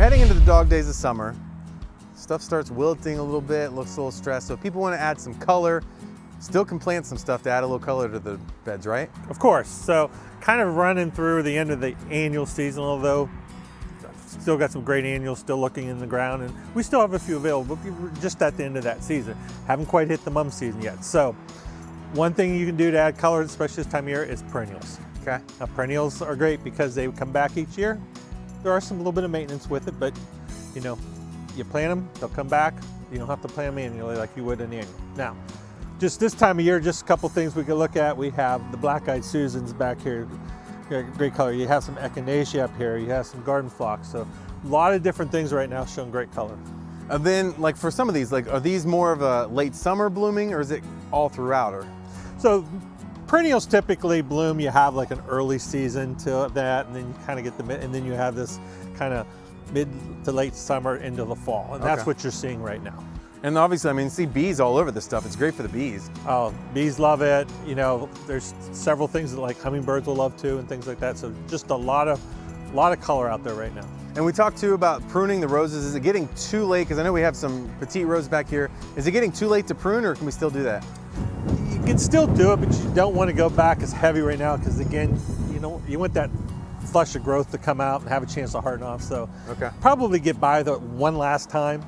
heading into the dog days of summer. Stuff starts wilting a little bit, looks a little stressed. So if people want to add some color, still can plant some stuff to add a little color to the beds, right? Of course. So kind of running through the end of the annual season, although still got some great annuals still looking in the ground, and we still have a few available, but we're just at the end of that season. Haven't quite hit the mum season yet. So one thing you can do to add color, especially this time of year, is perennials. Okay. Now perennials are great because they come back each year. There are some little bit of maintenance with it, but you know, you plant them, they'll come back. You don't have to plant them manually like you would an annual. Now, just this time of year, just a couple things we could look at. We have the black-eyed Susans back here, great color. You have some echinacea up here. You have some garden phlox. So a lot of different things right now showing great color. And then, like for some of these, like are these more of a late summer blooming, or is it all throughout? Or so perennials typically bloom. You have like an early season to that, and then you kind of get the mid, and then you have this kind of mid to late summer into the fall, and that's what you're seeing right now. And obviously, I mean, see bees all over this stuff. It's great for the bees. Oh, bees love it. You know, there's several things that like hummingbirds will love too, and things like that. So just a lot of color out there right now. And we talked too about pruning the roses. Is it getting too late? Because I know we have some petite roses back here. Is it getting too late to prune, or can we still do that? You can still do it, but you don't want to go back as heavy right now, because again, you want that flush of growth to come out and have a chance to harden off. So probably get by the one last time,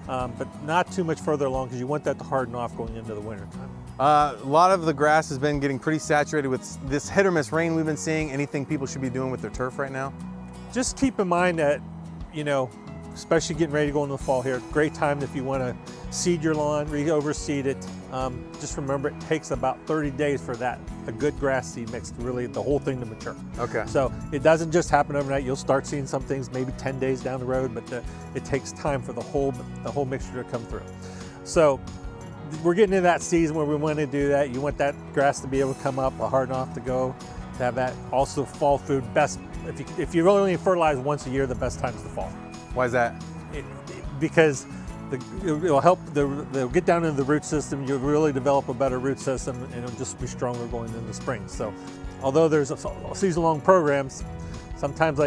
but not too much further along, because you want that to harden off going into the winter time. A lot of the grass has been getting pretty saturated with this hit or miss rain we've been seeing. Anything people should be doing with their turf right now? Just keep in mind that, especially getting ready to go into the fall here, great time if you want to seed your lawn, re-overseed it. Just remember, it takes about 30 days for a good grass seed mix to really, the whole thing to mature. Okay. So it doesn't just happen overnight. You'll start seeing some things maybe 10 days down the road, but it takes time for the whole mixture to come through. So we're getting into that season where we want to do that. You want that grass to be able to come up, harden off to go, to have that. Also fall food, best, if you really only fertilize once a year, the best time is the fall. Why is that? Because it'll help, they'll get down into the root system, you'll really develop a better root system, and it'll just be stronger going into spring. So although there's season-long programs, sometimes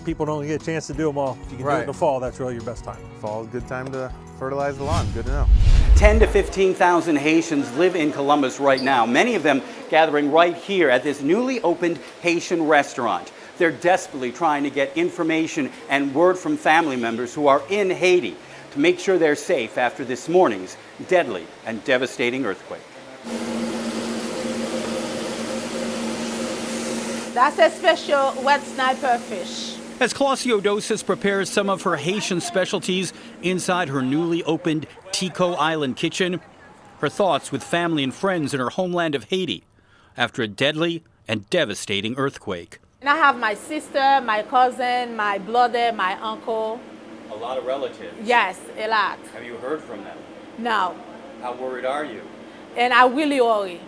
people don't get a chance to do them all. If you can do it in the fall, that's really your best time. Fall is a good time to fertilize the lawn, good to know. 10 to 15,000 Haitians live in Columbus right now, many of them gathering right here at this newly opened Haitian restaurant. They're desperately trying to get information and word from family members who are in Haiti to make sure they're safe after this morning's deadly and devastating earthquake. That's a special wet sniper fish. As Clausiodosis prepares some of her Haitian specialties inside her newly opened Tico Island kitchen, her thoughts with family and friends in her homeland of Haiti after a deadly and devastating earthquake. And I have my sister, my cousin, my brother, my uncle. A lot of relatives? Yes, a lot. Have you heard from them? No. How worried are you? And I really worry,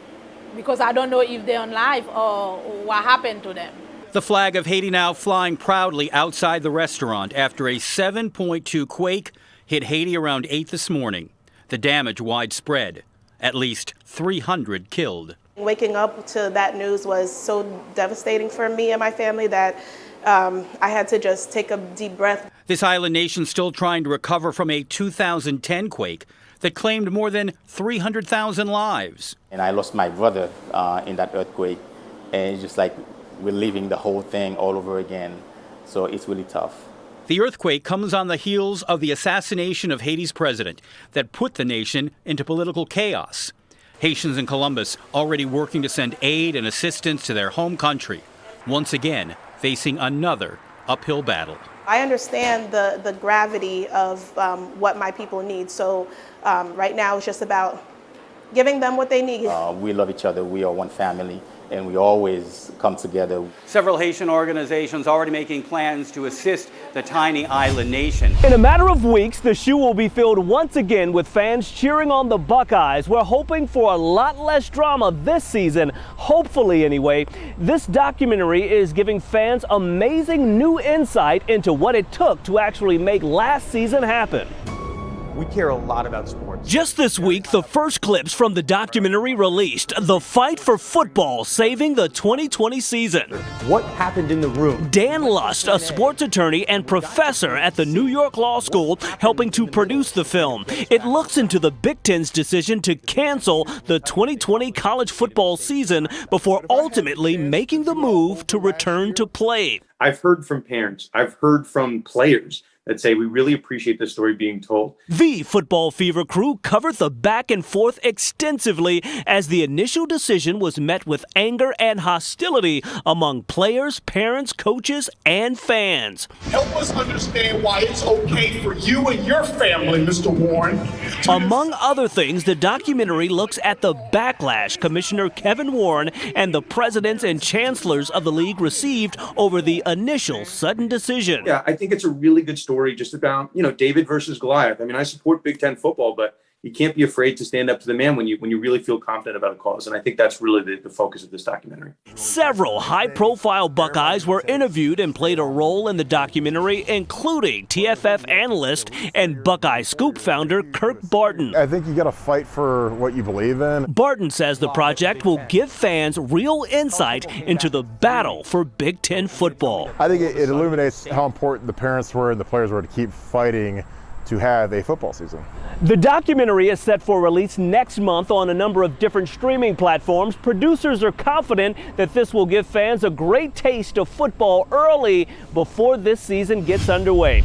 because I don't know if they're alive or what happened to them. The flag of Haiti now flying proudly outside the restaurant after a 7.2 quake hit Haiti around 8 this morning. The damage widespread, at least 300 killed. Waking up to that news was so devastating for me and my family that I had to just take a deep breath. This island nation still trying to recover from a 2010 quake that claimed more than 300,000 lives. And I lost my brother in that earthquake, and it's just like we're living the whole thing all over again. So it's really tough. The earthquake comes on the heels of the assassination of Haiti's president that put the nation into political chaos. Haitians in Columbus already working to send aid and assistance to their home country, once again facing another uphill battle. I understand the gravity of what my people need, so right now it's just about giving them what they need. We love each other, we are one family, and we always come together. Several Haitian organizations already making plans to assist the tiny island nation. In a matter of weeks, the shoe will be filled once again with fans cheering on the Buckeyes. We're hoping for a lot less drama this season, hopefully anyway. This documentary is giving fans amazing new insight into what it took to actually make last season happen. We care a lot about sports. Just this week, the first clips from the documentary released, The Fight for Football Saving the 2020 Season. What happened in the room? Dan Lust, a sports attorney and professor at the New York Law School, helping to produce the film. It looks into the Big Ten's decision to cancel the 2020 college football season before ultimately making the move to return to play. I've heard from parents, I've heard from players that say we really appreciate the story being told. The Football Fever crew covered the back and forth extensively as the initial decision was met with anger and hostility among players, parents, coaches, and fans. Help us understand why it's okay for you and your family, Mr. Warren. Among other things, the documentary looks at the backlash Commissioner Kevin Warren and the presidents and chancellors of the league received over the initial sudden decision. Yeah, I think it's a really good story just about, David versus Goliath. I mean, I support Big Ten football, but you can't be afraid to stand up to the man when you really feel confident about a cause. And I think that's really the focus of this documentary. Several high-profile Buckeyes were interviewed and played a role in the documentary, including TFF analyst and Buckeye Scoop founder Kirk Barton. I think you got to fight for what you believe in. Barton says the project will give fans real insight into the battle for Big Ten football. I think it illuminates how important the parents were and the players were to keep fighting to have a football season. The documentary is set for release next month on a number of different streaming platforms. Producers are confident that this will give fans a great taste of football early before this season gets underway.